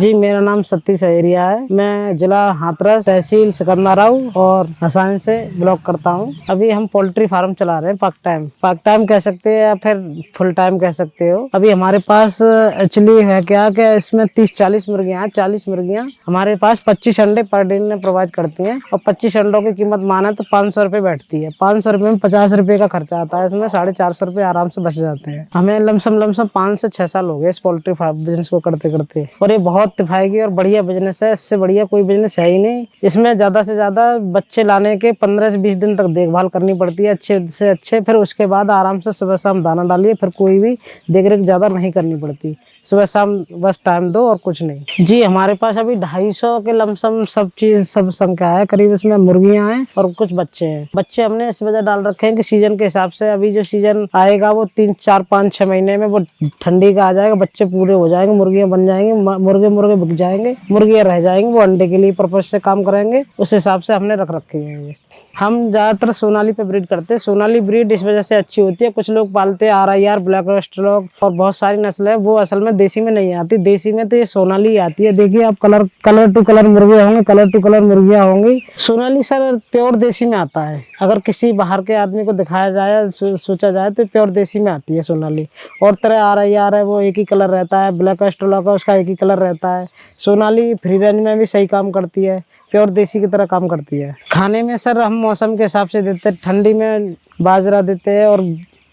जी, मेरा नाम सतीश अहिरिया है। मैं जिला हाथरस, तहसील सिकंदराव और हसानी से ब्लॉक करता हूँ। अभी हम पोल्ट्री फार्म चला रहे हैं पार्ट टाइम कह सकते हैं या फिर फुल टाइम कह सकते हो। अभी हमारे पास एक्चुअली है क्या कि इसमें 30-40 मुर्गियाँ हैं। 40 मुर्गियाँ हमारे पास 25 अंडे पर डे ने प्रोवाइड करती हैं और 25 अंडों की कीमत माने तो 500 रुपये बैठती है। 500 रुपये में 50 रुपये का खर्चा आता है। इसमें 450 रुपये आराम से बच जाते हैं। हमें लमसम 5 से 6 साल हो गए इस पोल्ट्री फार्म बिजनेस को करते करते, और ये बहुत किफायती और बढ़िया बिजनेस है। इससे बढ़िया कोई बिजनेस है ही नहीं। इसमें ज्यादा से ज्यादा बच्चे लाने के 15 से 20 दिन तक देखभाल करनी पड़ती है अच्छे से अच्छे। फिर उसके बाद आराम से सुबह शाम दाना डालिए। फिर कोई भी देख रेख ज्यादा नहीं करनी पड़ती। सुबह शाम बस टाइम दो और कुछ नहीं। जी, हमारे पास अभी 250 के लमसम सब संख्या है करीब। इसमें मुर्गियां हैं और कुछ बच्चे हैं। बच्चे हमने इस वजह डाल रखे हैं कि सीजन के हिसाब से अभी जो सीजन आएगा वो 3-4-5-6 महीने में वो ठंडी का आ जाएगा। बच्चे पूरे हो जाएंगे, मुर्गियां बन जाएंगी, मुर्गे बिक जाएंगे, मुर्गियां रह जाएंगी। वो अंडे के लिए पर्पज से काम करेंगे। उस हिसाब से हमने रख रखे हैं ये। हम ज्यादातर सोनाली पे ब्रीड करते हैं। सोनाली ब्रीड इस वजह से अच्छी होती है। कुछ लोग पालते हैं RIR, ब्लैक वेस्टर्न और बहुत सारी नस्ल है। वो असल में देसी में नहीं आती। देसी में तो ये सोनाली आती है। देखिए आप कलर टू कलर मुर्गे होंगे, कलर टू कलर मुर्गियां होंगी। सोनाली सर प्योर देसी में आता है। अगर किसी बाहर के आदमी को दिखाया जाए, सोचा जाए तो प्योर देसी में आती है सोनाली। और तरह RIR है, वो एक ही कलर रहता है। ब्लैक वेस्टर्न का उसका एक ही कलर रहता है। सोनाली फ्री रेंज में भी सही काम करती है, प्योर देसी की तरह काम करती है। खाने में सर हम मौसम के हिसाब से देते हैं। ठंडी में बाजरा देते हैं और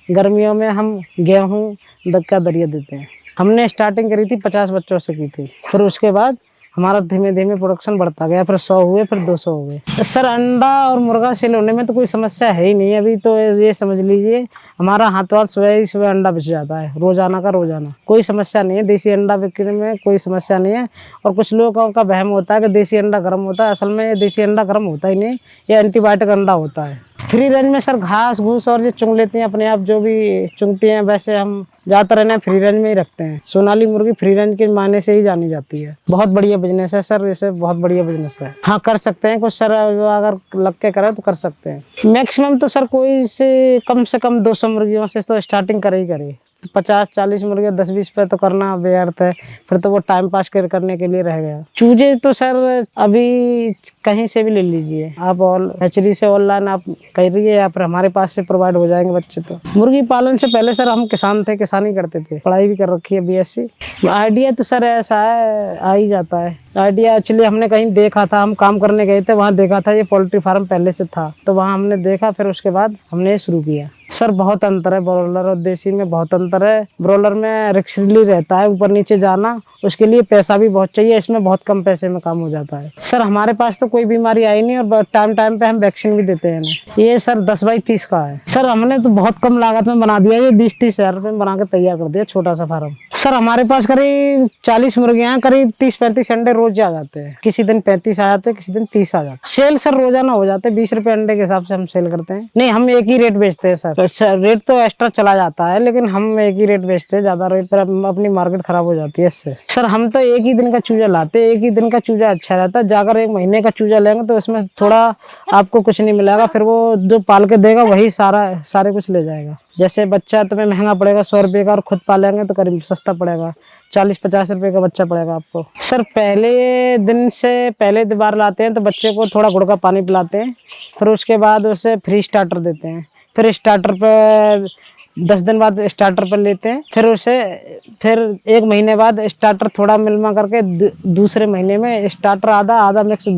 गर्मियों में हम गेहूँ दक्का दरिया देते हैं। हमने स्टार्टिंग करी थी 50 बच्चों से की थी। फिर उसके बाद हमारा धीमे धीमे प्रोडक्शन बढ़ता गया। फिर 100 हुए, फिर 200 हो गए। सर अंडा और मुर्गा सेल होने में तो कोई समस्या है ही नहीं। अभी तो ये समझ लीजिए हमारा हाथों हाथ सुबह ही सुबह अंडा बिक जाता है। रोजाना का रोजाना कोई समस्या नहीं है। देसी अंडा बिकने में कोई समस्या नहीं है। और कुछ लोगों का वहम होता है कि देसी अंडा गर्म होता है। असल में ये देसी अंडा गर्म होता ही नहीं, ये एंटीबायोटिक अंडा होता है। फ्री रेंज में सर घास घूस और जो चुंग लेती हैं अपने आप, जो भी चुंगती हैं, वैसे हम ज्यादातर इन्हें फ्री रेंज में ही रखते हैं। सोनाली मुर्गी फ्री रेंज के मायने से ही जानी जाती है। बहुत बढ़िया बिजनेस है सर, इसे बहुत बढ़िया बिजनेस है। हाँ, कर सकते हैं कुछ सर, अगर लग के करे तो कर सकते हैं। मैक्सिमम तो सर कोई से कम 200 मुर्गियों से तो स्टार्टिंग करे ही करे। 50-40 मुर्गे 10-20 पे तो करना व्यर्थ है। फिर तो वो टाइम पास करने के लिए रह गया। चूजे तो सर अभी कहीं से भी ले लीजिए आप, और हैचरी से ऑनलाइन आप करिए या फिर हमारे पास से प्रोवाइड हो जाएंगे बच्चे। तो मुर्गी पालन से पहले सर हम किसान थे, किसानी करते थे, पढ़ाई भी कर रखी है BSc। आइडिया तो सर ऐसा है, आ ही जाता है आइडिया। एक्चुअली हमने कहीं देखा था, हम काम करने गए थे, वहाँ देखा था ये पोल्ट्री फार्म पहले से था, तो वहाँ हमने देखा, फिर उसके बाद हमने शुरू किया। सर बहुत अंतर है ब्रॉयलर और देसी में, बहुत अंतर है। ब्रॉयलर में रिस्कली रहता है ऊपर नीचे जाना, उसके लिए पैसा भी बहुत चाहिए। इसमें बहुत कम पैसे में काम हो जाता है। सर हमारे पास तो कोई बीमारी आई नहीं और टाइम पे हम वैक्सीन भी देते हैं। ये सर 10x30 का है। सर हमने तो बहुत कम लागत में बना दिया। ये 20-30 हज़ार रुपये में बना के तैयार कर दिया छोटा सा फार्म। सर हमारे पास करीब 40 मुर्गियां हैं, करीब 30-35 अंडे रोज आ जाते हैं। किसी दिन 35 आ जाते हैं, किसी दिन 30 आ जाते हैं। सेल सर रोजाना हो जाते हैं। 20 रुपए अंडे के हिसाब से हम सेल करते हैं। नहीं, हम एक ही रेट बेचते हैं सर। रेट तो एक्स्ट्रा चला जाता है, लेकिन हम एक ही रेट बेचते हैं। ज्यादा रेट पर अपनी मार्केट खराब हो जाती है इससे। सर हम तो एक ही दिन का चूजा लाते हैं। एक ही दिन का चूजा अच्छा रहता है। जाकर 1 महीने का चूजा लेंगे तो इसमें थोड़ा आपको कुछ नहीं मिलेगा। फिर वो जो पाल के देगा वही सारे कुछ ले जाएगा। जैसे बच्चा तुम्हें महंगा पड़ेगा 100 रुपये का, और खुद पालेंगे तो करीब सस्ता पड़ेगा, 40-50 रुपए का बच्चा पड़ेगा आपको। सर पहले बार लाते हैं तो बच्चे को थोड़ा गुड़ का पानी पिलाते हैं। फिर उसके बाद उसे फ्री स्टार्टर देते हैं। फिर स्टार्टर पे 10 दिन बाद स्टार्टर पर लेते हैं। फिर 1 महीने बाद स्टार्टर थोड़ा मिलमा करके दूसरे महीने में स्टार्टर आधा मिक्स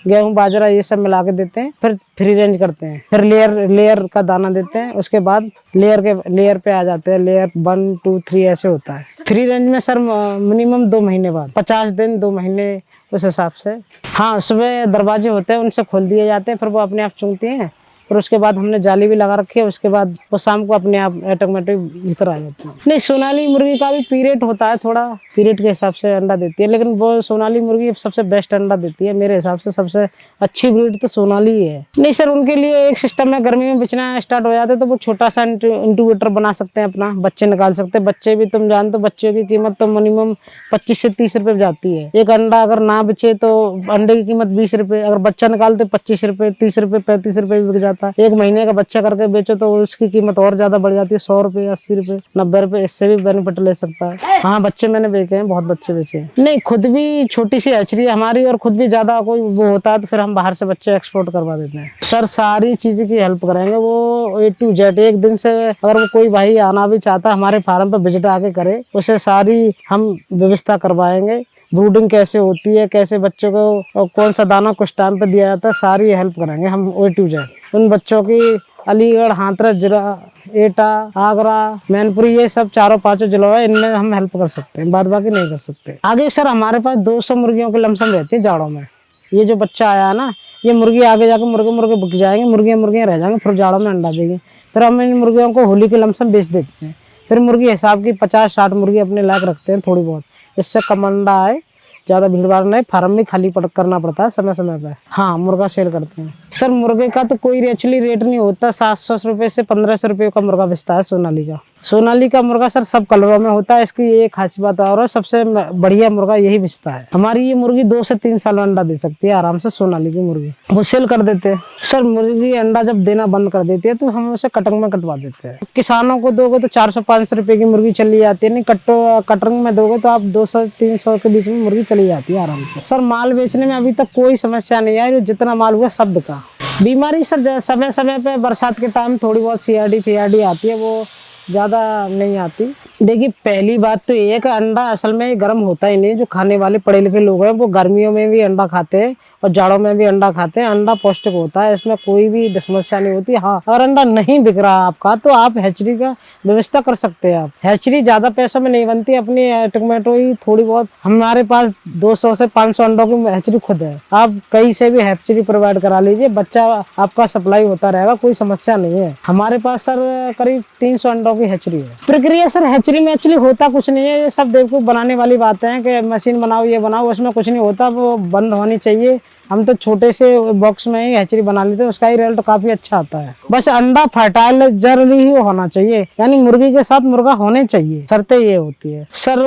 गेहूं बाजरा ये सब मिला के देते हैं। फिर फ्री रेंज करते हैं। फिर लेयर का दाना देते हैं। उसके बाद लेयर पे आ जाते हैं। लेयर 1, 2, 3 ऐसे होता है। फ्री रेंज में सर मिनिमम 2 महीने बाद, 50 दिन 2 महीने उस हिसाब से। हाँ, सुबह दरवाजे होते हैं, उनसे खोल दिए जाते हैं। फिर वो अपने आप चुंगती हैं। फिर उसके बाद हमने जाली भी लगा रखी है। उसके बाद वो शाम को अपने आप ऑटोमेटिक भीतर आ जाती है। नहीं, सोनाली मुर्गी का भी पीरियड होता है, थोड़ा पीरियड के हिसाब से अंडा देती है, लेकिन वो सोनाली मुर्गी सबसे बेस्ट अंडा देती है मेरे हिसाब से। सबसे अच्छी ब्रीड तो सोनाली ही है। नहीं सर, उनके लिए एक सिस्टम है, गर्मी में बिचना स्टार्ट हो जाते तो वो छोटा सा इंक्यूबेटर बना सकते हैं, अपना बच्चे निकाल सकते हैं। बच्चे भी तुम जानते हो, बच्चों की कीमत तो मिनिमम 25 से 30 रुपए जाती है। एक अंडा अगर ना बिचे तो अंडे की कीमत 20 रुपए, अगर बच्चा निकालते 25 रुपए, 30 रुपए, 35 रुपए भी बिक जाता है। जाता है। 1 महीने का बच्चा करके बेचो तो उसकी कीमत और ज्यादा बढ़ जाती है, 100 रुपए, 80 रुपए, 90 रुपए, इससे भी बेनिफिट ले सकता है। हाँ, बच्चे मैंने बेचे हैं, बहुत बच्चे बेचे हैं। नहीं, खुद भी छोटी सी हैचरी है हमारी, और खुद भी ज्यादा कोई वो होता है तो फिर हम बाहर से बच्चे एक्सपोर्ट करवा देते हैं। सर सारी चीज की हेल्प करेंगे, वो A to Z। एक दिन से अगर वो कोई भाई आना भी चाहता है हमारे फार्म पर विजिट आके करे, उसे सारी हम व्यवस्था करवाएंगे। ब्रूडिंग कैसे होती है, कैसे बच्चों को कौन सा दाना कुछ टाइम पे दिया जाता है, सारी हेल्प करेंगे हम A to Z। उन बच्चों की अलीगढ़, हाथरस जिला, एटा, आगरा, मैनपुरी, ये सब चारों पांचों जिलों है, इनमें हम हेल्प कर सकते हैं, बाद बाकी नहीं कर सकते। आगे सर हमारे पास 200 मुर्गियों की लमसम रहती है जाड़ों में। ये जो बच्चा आया है ना, ये मुर्गी आगे जाकर मुर्गे बिक जाएंगे, मुर्गियां रह जाएंगे, फिर जाड़ों में अंडा देंगे। फिर हम इन मुर्गियों को होली की लमसम बेच देते हैं। फिर मुर्गी हिसाब की 50-60 मुर्गी अपने लायक रखते हैं, थोड़ी बहुत, इससे कम अंडा आए, ज्यादा भीड़ भाड़ नहीं। फार्म भी खाली करना पड़ता है समय समय पे। हाँ, मुर्गा सेल करते हैं सर। मुर्गे का तो कोई एक्चुअली रेट नहीं होता, 700 रुपए से 1500 रुपए का मुर्गा बेचता है सोनाली का। सोनाली का मुर्गा सर सब कलरों में होता है, इसकी ये खास बात है, और सबसे बढ़िया मुर्गा यही बिचता है। हमारी ये मुर्गी 2 से 3 साल अंडा दे सकती है आराम से, सोनाली की मुर्गी। वो सेल कर देते हैं सर। मुर्गी अंडा जब देना बंद कर देती है तो हम उसे कटंग में कटवा देते हैं। किसानों को दोगे तो 400-500 रुपए की मुर्गी चली जाती है, नहीं कटंग में दोगे तो आप 200-300 के बीच में मुर्गी चली जाती है आराम से। सर माल बेचने में अभी तक कोई समस्या नहीं आई, जितना माल हुआ सब बिका। बीमारी सर समय समय पे बरसात के टाइम थोड़ी बहुत CRD आती है, वो ज्यादा नहीं आती। देखिए, पहली बात तो ये है कि अंडा असल में गर्म होता ही नहीं। जो खाने वाले पढ़े लिखे लोग हैं वो गर्मियों में भी अंडा खाते हैं और जाड़ों में भी अंडा खाते हैं। अंडा पौष्टिक होता है, इसमें कोई भी समस्या नहीं होती। हाँ, अगर अंडा नहीं बिक रहा आपका तो आप हैचरी का व्यवस्था कर सकते हैं। आप हैचरी ज्यादा पैसों में नहीं बनती, अपनी टोमेटो ही थोड़ी बहुत। हमारे पास 200 से 500 अंडों की हैचरी खुद है, आप कहीं से भी हैचरी प्रोवाइड करा लीजिए, बच्चा आपका सप्लाई होता रहेगा, कोई समस्या नहीं है। हमारे पास सर करीब 300 अंडों की हैचरी है। प्रक्रिया सर हैचरी में एक्चुअली होता कुछ नहीं है, ये सब देखो बनाने वाली बातें हैं कि मशीन बनाओ, ये बनाओ, उसमें कुछ नहीं होता, वो बंद होनी चाहिए। हम तो छोटे से बॉक्स में ही हैचरी बना लेते हैं, उसका ही रिजल्ट काफी अच्छा आता है। बस अंडा फर्टाइलाइजर ही होना चाहिए, यानी मुर्गी के साथ मुर्गा होने चाहिए, शर्तें ये होती है सर।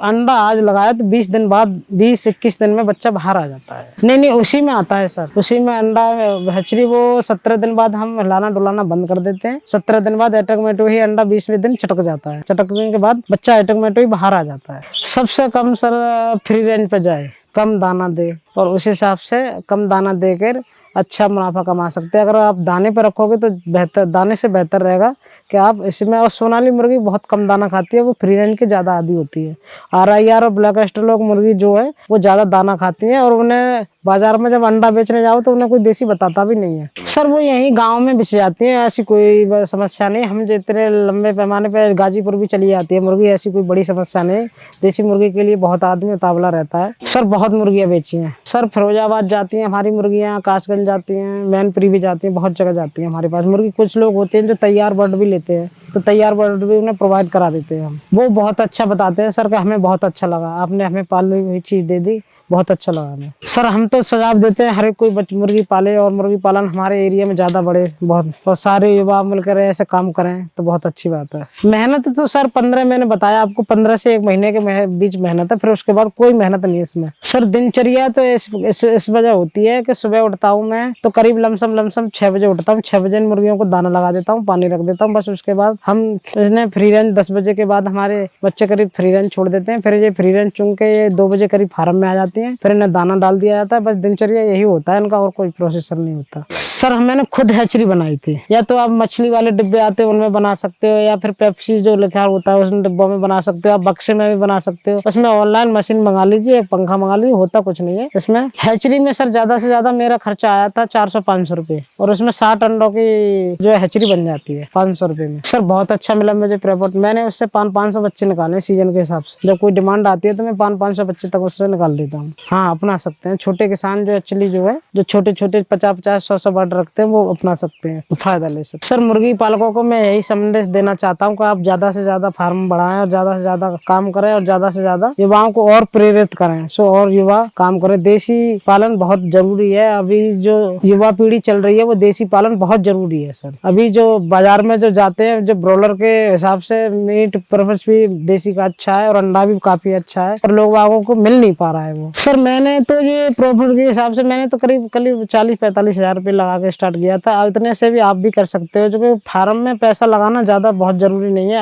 अंडा आज लगाया तो 20 दिन बाद, 20-21 दिन में बच्चा बाहर आ जाता है। नहीं, उसी में आता है सर, उसी में अंडा हैचरी। वो 17 दिन बाद हम हिलाना डुलाना बंद कर देते हैं। 17 दिन बाद ऑटोमेटिक ही अंडा 20वें दिन चटक जाता है। चटकने के बाद बच्चा ऑटोमेटिक ही बाहर आ जाता है। सबसे कम सर फ्री रेंज पे जाए, कम दाना दे, और उस हिसाब से कम दाना देकर अच्छा मुनाफा कमा सकते हैं। अगर आप दाने पर रखोगे तो बेहतर, दाने से बेहतर रहेगा कि आप इसमें। और सोनाली मुर्गी बहुत कम दाना खाती है, वो फ्री रेंज की ज्यादा आदी होती है। RIR और ब्लैक एस्ट्रोलॉग मुर्गी जो है वो ज्यादा दाना खाती है, और उन्हें बाजार में जब अंडा बेचने जाओ तो उन्हें कोई देसी बताता भी नहीं है सर। वो यही गाँव में बिछ जाती है, ऐसी कोई समस्या नहीं। हम जितने लंबे पैमाने पे गाजीपुर भी चली जाती है मुर्गी, ऐसी कोई बड़ी समस्या नहीं। देसी मुर्गी के लिए बहुत आदमी उतावला रहता है सर। बहुत मुर्गियां बेची हैं सर, फिरोजाबाद जाती हैं हमारी मुर्गियां, कासगंज जाती हैं, मैनपुरी भी जाती हैं, बहुत जगह जाती है हमारे पास मुर्गी। कुछ लोग होते हैं जो तैयार बर्ड भी लेते हैं, तो तैयार बर्ड भी उन्हें प्रोवाइड करा देते हैं हम। वो बहुत अच्छा बताते हैं सर कि हमें बहुत अच्छा लगा, आपने हमें पाली हुई चीज दे दी, बहुत अच्छा लगा हमें। सर हम तो सुझाव देते हैं हर एक कोई मुर्गी पाले, और मुर्गी पालन हमारे एरिया में ज्यादा बढ़े, बहुत, और सारे युवा मिलकर ऐसे काम करें तो बहुत अच्छी बात है। मेहनत तो सर 15, मैंने बताया आपको, 15 से 1 महीने के बीच मेहनत है, फिर उसके बाद कोई मेहनत नहीं है इसमें सर। दिनचर्या तो इस वजह होती है कि सुबह उठता हूँ मैं तो करीब लमसम 6 बजे उठता हूँ। 6 बजे मुर्गियों को दाना लगा देता हूँ, पानी रख देता हूँ, बस उसके बाद हम इसने फ्री रेंज 10 बजे के बाद हमारे बच्चे करीब फ्री रेंज छोड़ देते हैं। फिर ये फ्री रेंज चुन के 2 बजे करीब फार्म में आ जाती है, फिर इन्हें दाना डाल दिया जाता है। बस दिनचर्या यही होता है इनका, और कोई प्रोसेसर नहीं होता सर। मैंने खुद हैचरी बनाई थी, या तो आप मछली वाले डिब्बे आते हैं उनमें बना सकते हो, या फिर पेप्सी जो लिखा होता है उस डिब्बों में बना सकते हो, आप बक्से में भी बना सकते हो। उसमें ऑनलाइन मशीन मंगा लीजिए, पंखा मंगा लीजिए, होता कुछ नहीं है इसमें। हैचरी में सर ज्यादा से ज्यादा मेरा खर्चा आया था 400-500 रुपए, और उसमें 60 अंडों की जो हैचरी बन जाती है 500 रुपए में सर। बहुत अच्छा मिला मुझे प्रॉफिट, मैंने उससे 500 बच्चे निकाले सीजन के हिसाब से। जब कोई डिमांड आती है तो मैं 500 बच्चे तक उससे निकाल देता हूँ। हाँ, अपना सकते हैं छोटे किसान जो एक्चुअली जो है, जो छोटे 50-100 बर्ड रखते हैं, वो अपना सकते हैं, फायदा ले सकते। सर मुर्गी पालकों को मैं यही संदेश देना चाहता हूँ कि आप ज्यादा से ज्यादा फार्म बढ़ाएं, और ज्यादा से ज्यादा काम करें, और ज्यादा से ज्यादा युवाओं को और प्रेरित करें, सो और युवा काम करें। देसी पालन बहुत जरूरी है। अभी जो युवा पीढ़ी चल रही है वो देसी पालन बहुत जरूरी है सर। अभी जो बाजार में जो जाते हैं, जो ब्रॉयलर के हिसाब से मीट प्रोफिट भी देसी का अच्छा है, और अंडा भी काफी अच्छा है, और लोग बागों को मिल नहीं पा रहा है वो सर। मैंने तो ये प्रॉफिट फुट के हिसाब से मैंने तो करीब 40-45 हज़ार रुपये लगा के स्टार्ट किया था। इतने से भी आप भी कर सकते हो, जो कि फार्म में पैसा लगाना ज़्यादा बहुत ज़रूरी नहीं है।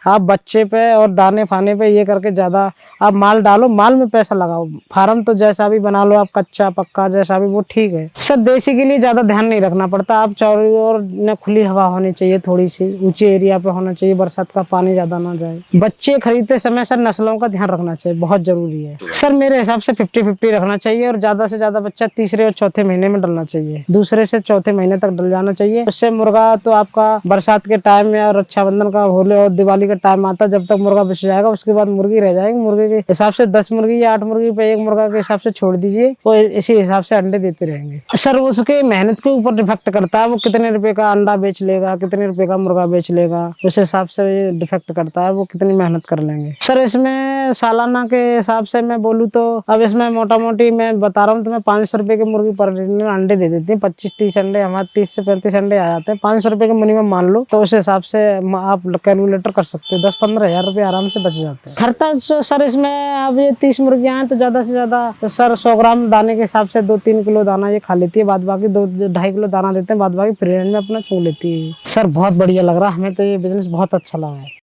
आप बच्चे पे और दाने-फाने पे ये करके ज़्यादा आप माल डालो, माल में पैसा लगाओ। फार्म तो जैसा भी बना लो आप, कच्चा पक्का जैसा भी, वो ठीक है। सर देसी के लिए ज़्यादा ध्यान नहीं रखना पड़ता। आप चारों ओर न खुली हवा होनी चाहिए, थोड़ी सी ऊंचे एरिया पे होना चाहिए, बरसात का पानी ज़्यादा ना जाए। बच्चे खरीदते समय सर नस्लों का ध्यान रखना चाहिए, बहुत ज़रूरी है। सर मेरे हिसाब से 50-50 रखना चाहिए और ज़्यादा से ज़्यादा बच्चा तीसरे और चौथे महीने में डलना चाहिए। दूसरे से चौथे महीने तक डल जाना चाहिए। उससे मुर्गा तो आपका बरसात के टाइम में और रक्षाबंधन का, होली और दिवाली का टाइम आता है, जब तक मुर्गा बच जाएगा उसके बाद मुर्गी रह जाएगी। मुर्गे के हिसाब से 10 मुर्गी या 8 मुर्गी पे एक मुर्गा के हिसाब से छोड़ दीजिए, वो इसी हिसाब से अंडे देते रहेंगे। सर उसके मेहनत के ऊपर डिफेक्ट करता है, वो कितने रुपए का अंडा बेच लेगा, कितने रुपए का मुर्गा बेच लेगा, उस हिसाब से ये डिफेक्ट करता है, वो कितनी मेहनत कर लेंगे। सर इसमें सालाना के हिसाब से मैं बोलूँ तो अब इसमें मोटा मोटी मैं बता रहा हूँ तो मैं 500 रुपए की मुर्गी पर अंडे दे देती है। 25-30 अंडे, हमारे 30 से 35 अंडे आ जाते हैं। 500 रुपए के मिनिमम मान लो, तो उस हिसाब से आप कैलकुलेटर कर सकते हो। 10-15 हज़ार रुपए आराम से बच जाते हैं। खर्चा सर इसमें, अब ये 30 मुर्गियां हैं तो ज्यादा से ज्यादा तो सर 100 ग्राम दाने के हिसाब से 2-3 किलो दाना ये खा लेती है, बाद बाकी 2-2.5 किलो दाना देते हैं, बाद बाकी फ्री रेंज में अपना छू लेती है। सर बहुत बढ़िया लग रहा है हमें तो, ये बिजनेस बहुत अच्छा लगा है।